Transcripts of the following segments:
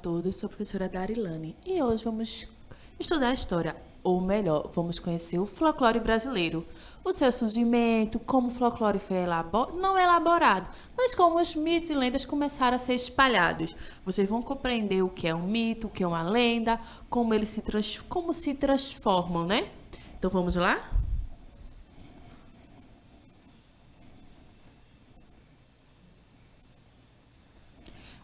todos, sou a professora Darilane e hoje vamos estudar a história, ou melhor, vamos conhecer o folclore brasileiro, o seu surgimento, como o folclore foi não elaborado, mas como os mitos e lendas começaram a ser espalhados. Vocês vão compreender o que é um mito, o que é uma lenda, como se transformam, né? Então vamos lá?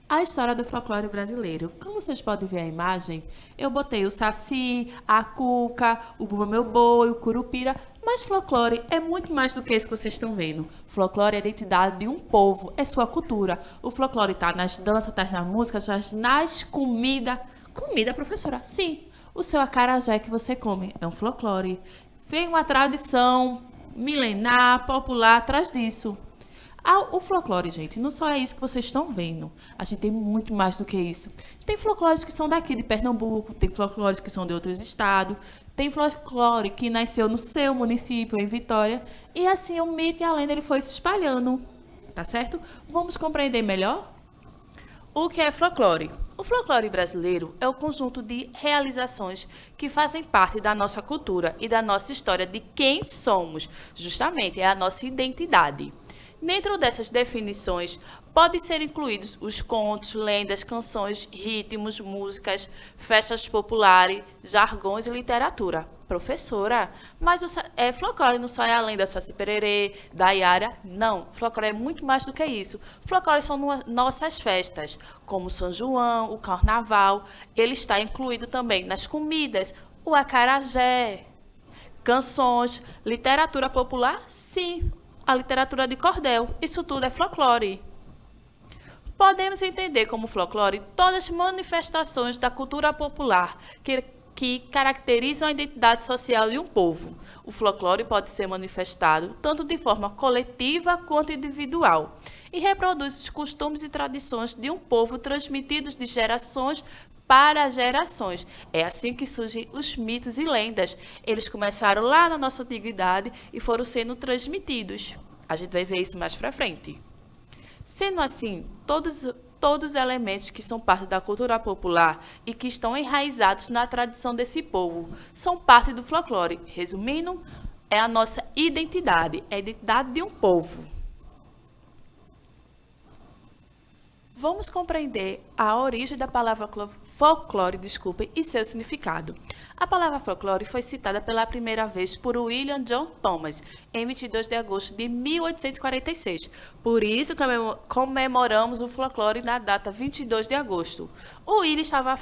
A história do folclore brasileiro. Como vocês podem ver a imagem, eu botei o saci, a cuca, o bumba meu boi, o curupira, mas folclore é muito mais do que isso que vocês estão vendo. Folclore é a identidade de um povo, é sua cultura. O folclore está nas danças, está nas músicas, está nas comidas. Comida, professora? Sim. O seu acarajé que você come é um folclore. Vem uma tradição milenar, popular atrás disso. O folclore, gente, não só é isso que vocês estão vendo. A gente tem muito mais do que isso. Tem folclores que são daqui de Pernambuco, tem folclores que são de outros estados, tem folclore que nasceu no seu município, em Vitória, e assim o mito e a lenda ele foi se espalhando, tá certo? Vamos compreender melhor? O que é folclore? O folclore brasileiro é o conjunto de realizações que fazem parte da nossa cultura e da nossa história de quem somos. Justamente, é a nossa identidade. Dentro dessas definições, podem ser incluídos os contos, lendas, canções, ritmos, músicas, festas populares, jargões e literatura. Professora, mas folclore não só é a lenda Saci Pererê, da Iara? Não, folclore é muito mais do que isso. Folclore são nossas festas, como São João, o Carnaval. Ele está incluído também nas comidas, o acarajé, canções, literatura popular? Sim. A literatura de cordel, isso tudo é folclore. Podemos entender como folclore todas as manifestações da cultura popular que caracterizam a identidade social de um povo. O folclore pode ser manifestado tanto de forma coletiva quanto individual e reproduz os costumes e tradições de um povo transmitidos de gerações para gerações. É assim que surgem os mitos e lendas. Eles começaram lá na nossa antiguidade e foram sendo transmitidos. A gente vai ver isso mais para frente. Sendo assim, todos os elementos que são parte da cultura popular e que estão enraizados na tradição desse povo são parte do folclore. Resumindo, é a nossa identidade, é a identidade de um povo. Vamos compreender a origem da palavra folclore, e seu significado. A palavra folclore foi citada pela primeira vez por William John Thomas, em 22 de agosto de 1846. Por isso, comemoramos o folclore na data 22 de agosto. O William estava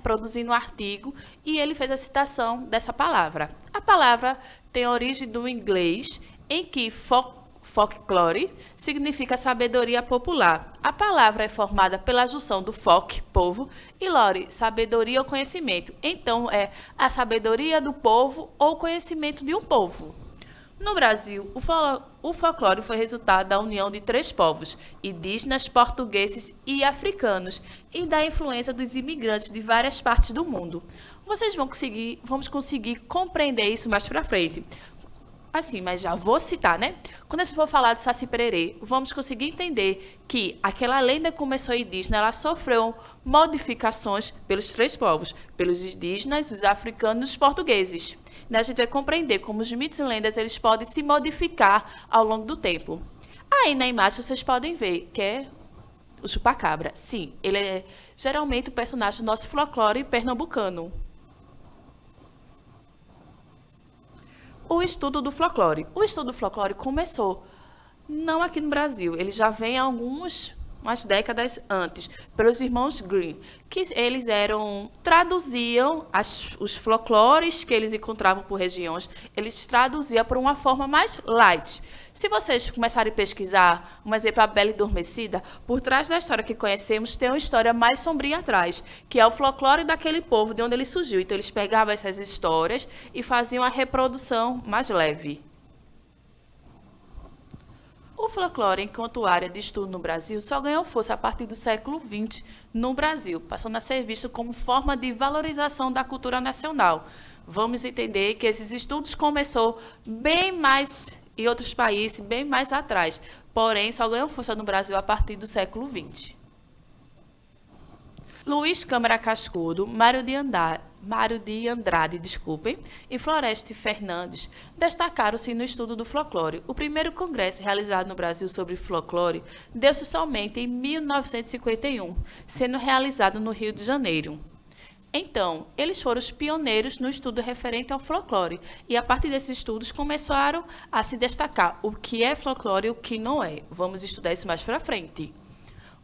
produzindo um artigo, e ele fez a citação dessa palavra. A palavra tem origem do inglês, em que folklore significa sabedoria popular. A palavra é formada pela junção do folk, povo, e lore, sabedoria ou conhecimento. Então, é a sabedoria do povo ou conhecimento de um povo. No Brasil, o folclore foi resultado da união de três povos, indígenas, portugueses e africanos, e da influência dos imigrantes de várias partes do mundo. Vamos conseguir compreender isso mais para frente. Assim, mas já vou citar, né? Quando a gente for falar de Saci Pererê, vamos conseguir entender que aquela lenda começou indígena, ela sofreu modificações pelos três povos, pelos indígenas, os africanos e os portugueses. A gente vai compreender como os mitos e lendas eles podem se modificar ao longo do tempo. Aí na imagem vocês podem ver que é o chupacabra. Sim, ele é geralmente o personagem do nosso folclore pernambucano. O estudo do folclore. O estudo do folclore começou não aqui no Brasil, ele já vem há umas décadas antes, pelos irmãos Grimm, que eles traduziam os folclores que eles encontravam por regiões, eles traduziam por uma forma mais light. Se vocês começarem a pesquisar, um exemplo, a Bela Adormecida, por trás da história que conhecemos, tem uma história mais sombria atrás, que é o folclore daquele povo, de onde ele surgiu. Então, eles pegavam essas histórias e faziam a reprodução mais leve. O folclore, enquanto área de estudo no Brasil, só ganhou força a partir do século XX no Brasil, passando a ser visto como forma de valorização da cultura nacional. Vamos entender que esses estudos começou bem mais em outros países, bem mais atrás, porém só ganhou força no Brasil a partir do século XX. Luiz Câmara Cascudo, Mário de Andrade, desculpem, e Floreste Fernandes destacaram-se no estudo do folclore. O primeiro congresso realizado no Brasil sobre folclore deu-se somente em 1951, sendo realizado no Rio de Janeiro. Então, eles foram os pioneiros no estudo referente ao folclore, e a partir desses estudos começaram a se destacar o que é folclore e o que não é. Vamos estudar isso mais para frente.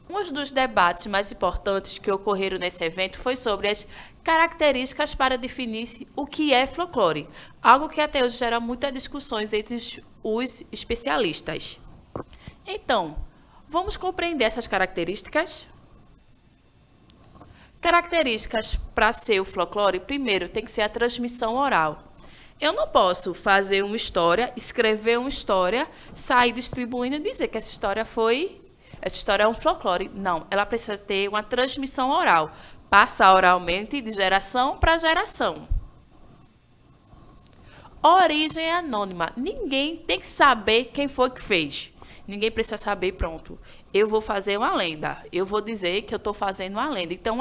Um dos debates mais importantes que ocorreram nesse evento foi sobre as características para definir o que é folclore, algo que até hoje gera muitas discussões entre os especialistas. Então, vamos compreender essas características? Características para ser o folclore, primeiro, tem que ser a transmissão oral. Eu não posso fazer uma história, escrever uma história, sair distribuindo e dizer que essa história é um folclore. Não, ela precisa ter uma transmissão oral, passar oralmente de geração para geração. Origem anônima. Ninguém tem que saber quem foi que fez. Ninguém precisa saber, pronto. Eu vou fazer uma lenda. Eu vou dizer que eu estou fazendo uma lenda. Então,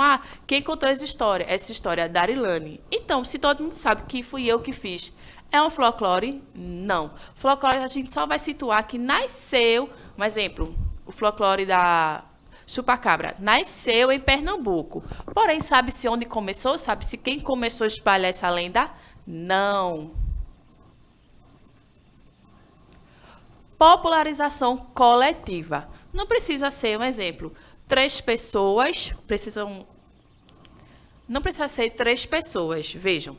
quem contou essa história? Essa história é a Darilane. Então, se todo mundo sabe que fui eu que fiz, é um folclore? Não. Folclore a gente só vai situar que nasceu, um exemplo, o folclore da chupacabra, nasceu em Pernambuco. Porém, sabe-se onde começou? Sabe-se quem começou a espalhar essa lenda? Não. Popularização coletiva. Não precisa ser, um exemplo, 3 pessoas precisam... Não precisa ser 3 pessoas, vejam.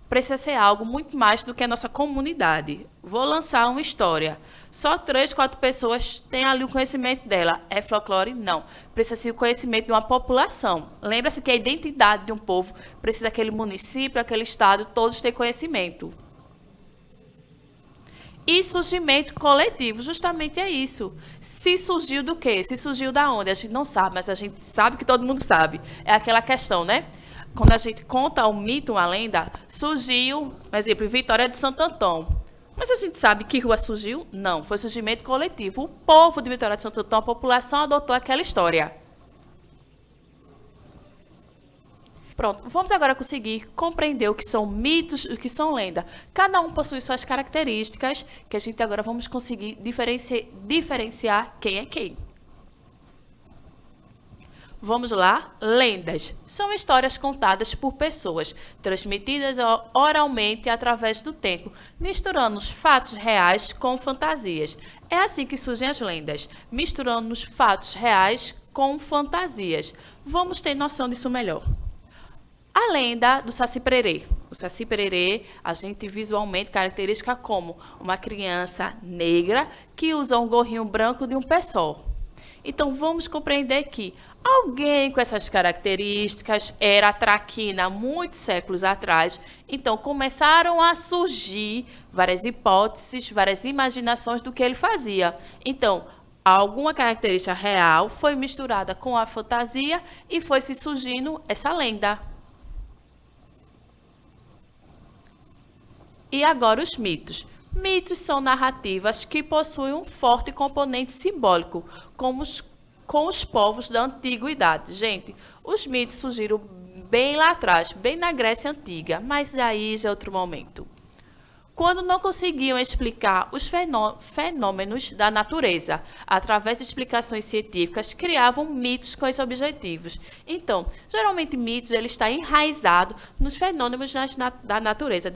Precisa ser algo muito mais do que a nossa comunidade. Vou lançar uma história. Só 3, 4 pessoas têm ali o conhecimento dela. É folclore? Não. Precisa ser o conhecimento de uma população. Lembra-se que a identidade de um povo precisa aquele município, aquele estado, todos têm conhecimento. E surgimento coletivo, justamente é isso. Se surgiu do quê? Se surgiu da onde? A gente não sabe, mas a gente sabe que todo mundo sabe. É aquela questão, né? Quando a gente conta um mito, uma lenda, surgiu, por exemplo, em Vitória de Santo Antão. Mas a gente sabe que rua surgiu? Não, foi surgimento coletivo. O povo de Vitória de Santo Antão, a população, adotou aquela história. Pronto, vamos agora conseguir compreender o que são mitos e o que são lendas. Cada um possui suas características, que a gente agora vamos conseguir diferenciar quem é quem. Vamos lá? Lendas. São histórias contadas por pessoas, transmitidas oralmente através do tempo, misturando os fatos reais com fantasias. É assim que surgem as lendas, misturando os fatos reais com fantasias. Vamos ter noção disso melhor. A lenda do Saci-Pererê. O Saci-Pererê, a gente visualmente caracteriza como uma criança negra que usa um gorrinho branco de um pé só. Então, vamos compreender que alguém com essas características era traquina há muitos séculos atrás. Então, começaram a surgir várias hipóteses, várias imaginações do que ele fazia. Então, alguma característica real foi misturada com a fantasia e foi se surgindo essa lenda. E agora os mitos. Mitos são narrativas que possuem um forte componente simbólico, como com os povos da antiguidade. Gente, os mitos surgiram bem lá atrás, bem na Grécia Antiga, mas daí já é outro momento. Quando não conseguiam explicar os fenômenos da natureza, através de explicações científicas, criavam mitos com esses objetivos. Então, geralmente mitos ele está enraizado nos fenômenos da natureza,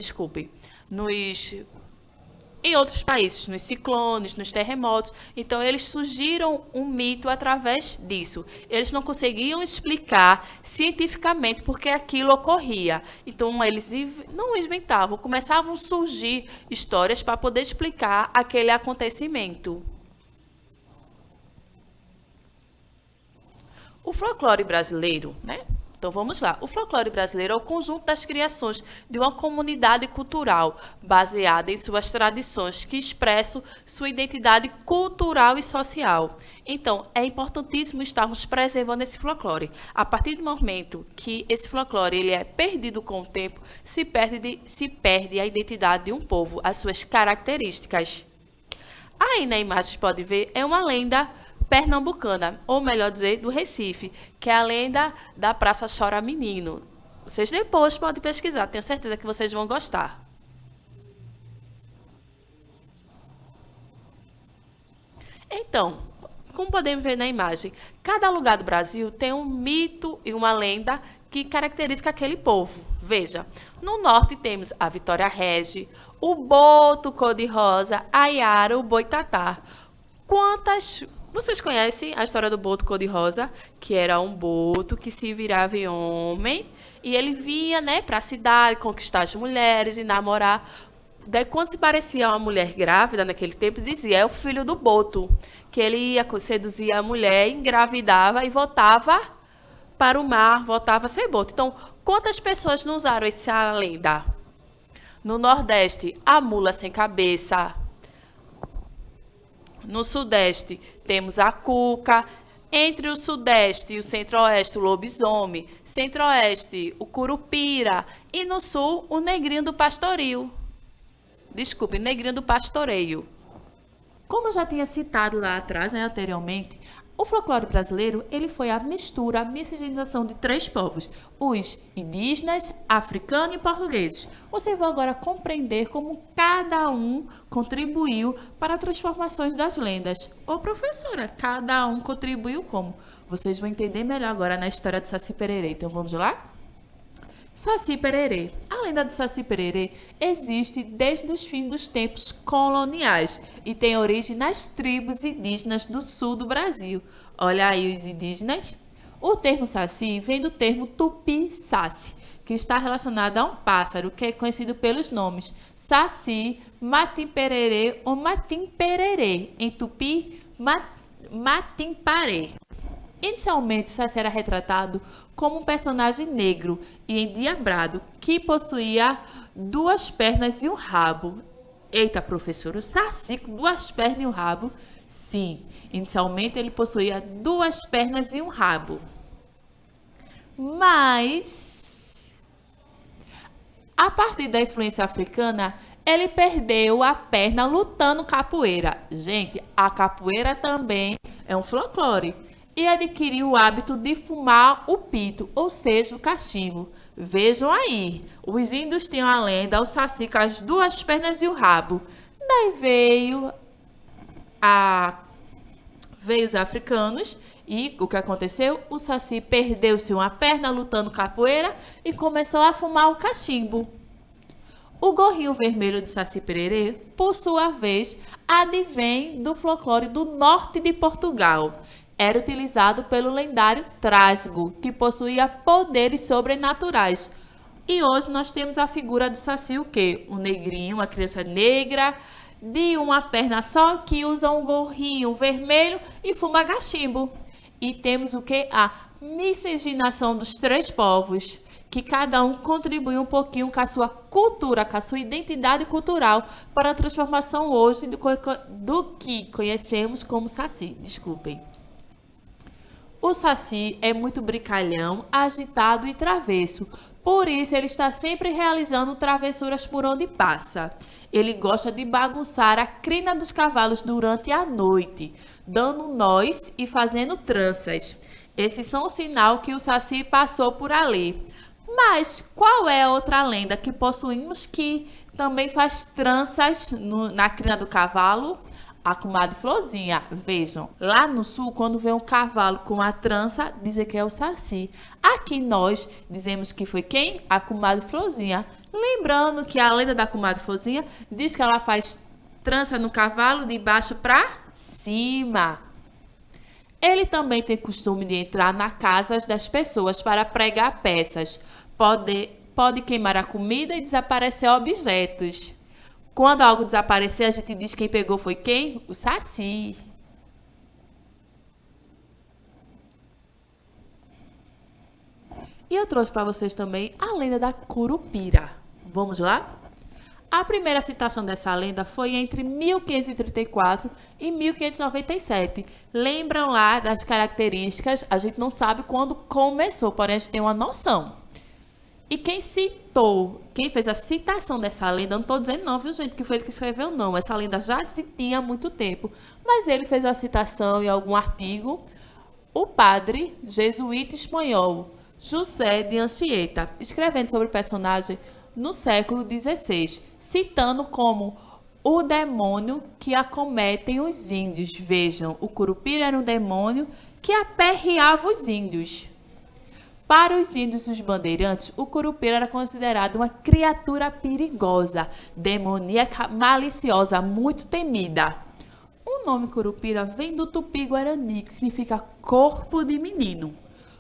em outros países, nos ciclones, nos terremotos. Então, eles surgiram um mito através disso. Eles não conseguiam explicar cientificamente porque aquilo ocorria. Então, eles não inventavam, começavam a surgir histórias para poder explicar aquele acontecimento. O folclore brasileiro, né? Então, vamos lá. O folclore brasileiro é o conjunto das criações de uma comunidade cultural baseada em suas tradições que expressam sua identidade cultural e social. Então, é importantíssimo estarmos preservando esse folclore. A partir do momento que esse folclore ele é perdido com o tempo, se perde a identidade de um povo, as suas características. Aí na imagem, pode ver, é uma lenda pernambucana, ou melhor dizer, do Recife, que é a lenda da Praça Chora Menino. Vocês depois podem pesquisar, tenho certeza que vocês vão gostar. Então, como podemos ver na imagem, cada lugar do Brasil tem um mito e uma lenda que caracteriza aquele povo. Veja, no norte temos a Vitória Regi, o boto cor-de-rosa, a Iara, o boitatá. Vocês conhecem a história do boto cor-de-rosa? Que era um boto que se virava em homem e ele vinha, né, para a cidade conquistar as mulheres e namorar. Daí, quando se parecia uma mulher grávida naquele tempo, dizia, é o filho do boto, que ele ia seduzir a mulher, engravidava e voltava para o mar, voltava a ser boto. Então, quantas pessoas não usaram essa lenda? No Nordeste, a mula sem cabeça. No Sudeste, temos a cuca. Entre o Sudeste e o Centro-Oeste, o lobisomem. Centro-Oeste, o curupira. E no Sul, o negrinho do pastoril. Desculpe, negrinho do pastoreio. Como eu já tinha citado lá atrás, né, anteriormente, o folclore brasileiro ele foi a mistura, a miscigenação de três povos, os indígenas, africanos e portugueses. Vocês vão agora compreender como cada um contribuiu para as transformações das lendas. Ô professora, cada um contribuiu como? Vocês vão entender melhor agora na história de Saci Pererê. Então vamos lá? Saci Pererê. A lenda do Saci Pererê existe desde os fins dos tempos coloniais e tem origem nas tribos indígenas do sul do Brasil. Olha aí os indígenas. O termo Saci vem do termo Tupi-Saci, que está relacionado a um pássaro que é conhecido pelos nomes Saci, Matim-Pererê ou Matim-Pererê. Em Tupi, Matim-Parê. Inicialmente, Saci era retratado como um personagem negro e endiabrado que possuía duas pernas e um rabo. Eita, professor, o Saci com duas pernas e um rabo? Sim, inicialmente ele possuía duas pernas e um rabo. Mas, a partir da influência africana, ele perdeu a perna lutando capoeira. Gente, a capoeira também é um folclore. E adquiriu o hábito de fumar o pito, ou seja, o cachimbo. Vejam aí, os índios tinham a lenda, o Saci com as duas pernas e o rabo. Daí veio os africanos e o que aconteceu? O Saci perdeu-se uma perna lutando capoeira e começou a fumar o cachimbo. O gorrinho vermelho do Saci Pererê, por sua vez, advém do folclore do norte de Portugal. Era utilizado pelo lendário Trasgo, que possuía poderes sobrenaturais. E hoje nós temos a figura do Saci, o quê? Um negrinho, uma criança negra, de uma perna só, que usa um gorrinho vermelho e fuma cachimbo. E temos o quê? A miscigenação dos três povos, que cada um contribui um pouquinho com a sua cultura, com a sua identidade cultural, para a transformação hoje do que conhecemos como Saci. Desculpem. O Saci é muito brincalhão, agitado e travesso. Por isso, ele está sempre realizando travessuras por onde passa. Ele gosta de bagunçar a crina dos cavalos durante a noite, dando nós e fazendo tranças. Esses são o sinal que o Saci passou por ali. Mas qual é a outra lenda que possuímos que também faz tranças na crina do cavalo? A comadre Florzinha. Vejam, lá no sul, quando vê um cavalo com a trança, dizem que é o Saci. Aqui nós dizemos que foi quem? A comadre Florzinha. Lembrando que a lenda da comadre Florzinha diz que ela faz trança no cavalo de baixo para cima. Ele também tem costume de entrar nas casas das pessoas para pregar peças. Pode queimar a comida e desaparecer objetos. Quando algo desaparecer, a gente diz que quem pegou foi quem? O Saci. E eu trouxe para vocês também a lenda da Curupira. Vamos lá? A primeira citação dessa lenda foi entre 1534 e 1597. Lembram lá das características? A gente não sabe quando começou, porém a gente tem uma noção. E quem fez a citação dessa lenda, não estou dizendo não, viu, gente, que foi ele que escreveu, não. Essa lenda já se tinha há muito tempo. Mas ele fez a citação em algum artigo, o padre jesuíta espanhol José de Anchieta, escrevendo sobre o personagem no século XVI, citando como o demônio que acometem os índios. Vejam, o Curupira era um demônio que aperreava os índios. Para os índios e os bandeirantes, o Curupira era considerado uma criatura perigosa, demoníaca, maliciosa, muito temida. O nome Curupira vem do tupi-guarani, que significa corpo de menino.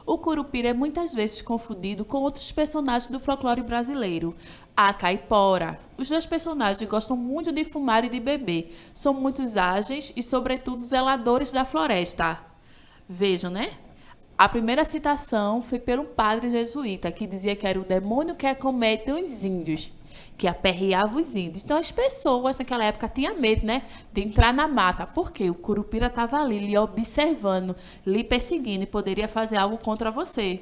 O Curupira é muitas vezes confundido com outros personagens do folclore brasileiro. A caipora. Os dois personagens gostam muito de fumar e de beber. São muito ágeis e, sobretudo, zeladores da floresta. Vejam, né? A primeira citação foi pelo padre jesuíta, que dizia que era o demônio que acomete os índios, que aperreava os índios. Então, as pessoas naquela época tinham medo, né, de entrar na mata, porque o Curupira estava ali, lhe observando, lhe perseguindo e poderia fazer algo contra você.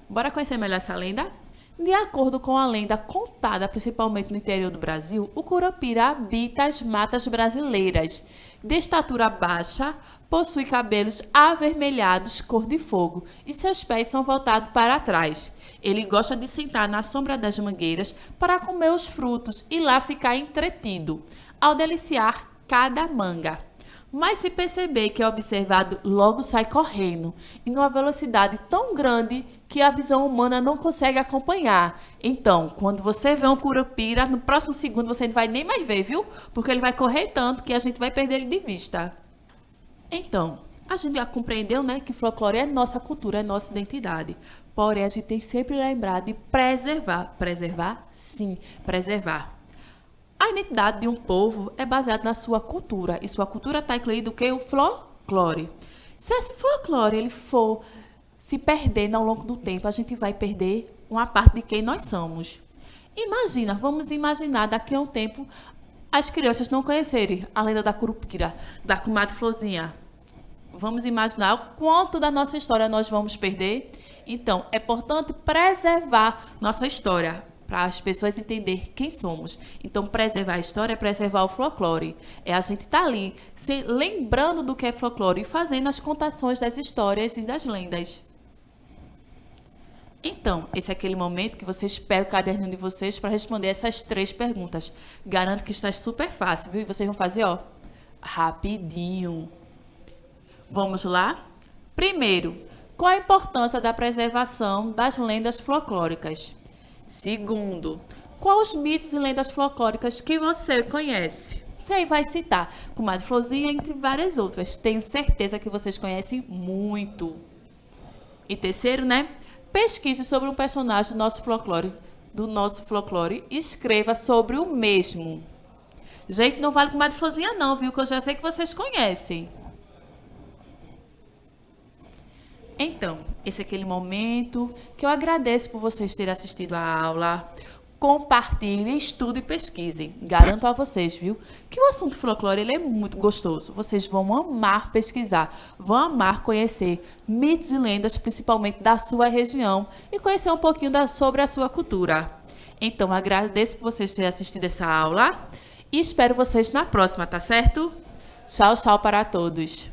Bora conhecer melhor essa lenda? De acordo com a lenda contada principalmente no interior do Brasil, o Curupira habita as matas brasileiras. De estatura baixa, possui cabelos avermelhados cor de fogo e seus pés são voltados para trás. Ele gosta de sentar na sombra das mangueiras para comer os frutos e lá ficar entretido, ao deliciar cada manga. Mas se perceber que é observado, logo sai correndo, e numa velocidade tão grande que a visão humana não consegue acompanhar. Então, quando você vê um Curupira, no próximo segundo você não vai nem mais ver, viu? Porque ele vai correr tanto que a gente vai perder ele de vista. Então, a gente já compreendeu, né, que folclore é nossa cultura, é nossa identidade. Porém, a gente tem que sempre lembrar de preservar. Preservar? Sim, preservar. A identidade de um povo é baseada na sua cultura. E sua cultura está incluído o que? O folclore. Se esse folclore ele for se perdendo ao longo do tempo, a gente vai perder uma parte de quem nós somos. Vamos imaginar daqui a um tempo as crianças não conhecerem a lenda da Curupira, da comadre Florzinha. Vamos imaginar o quanto da nossa história nós vamos perder. Então, é importante preservar nossa história, para as pessoas entenderem quem somos. Então, preservar a história é preservar o folclore. É a gente estar ali, lembrando do que é folclore e fazendo as contações das histórias e das lendas. Então, esse é aquele momento que vocês pegam o caderninho de vocês para responder essas 3 perguntas. Garanto que está super fácil, viu? E vocês vão fazer, ó, rapidinho. Vamos lá? Primeiro, qual a importância da preservação das lendas folclóricas? Segundo, quais os mitos e lendas folclóricas que você conhece? Você aí vai citar comadre Florzinha, entre várias outras. Tenho certeza que vocês conhecem muito. E terceiro, né? Pesquise sobre um personagem do nosso folclore e escreva sobre o mesmo. Gente, não vale comadre Florzinha não, viu? Que eu já sei que vocês conhecem. Então, esse é aquele momento que eu agradeço por vocês terem assistido a aula. Compartilhem, estudem e pesquisem. Garanto a vocês, viu, que o assunto folclore ele é muito gostoso. Vocês vão amar pesquisar, vão amar conhecer mitos e lendas, principalmente da sua região, e conhecer um pouquinho sobre a sua cultura. Então, agradeço por vocês terem assistido essa aula e espero vocês na próxima, tá certo? Tchau, tchau para todos.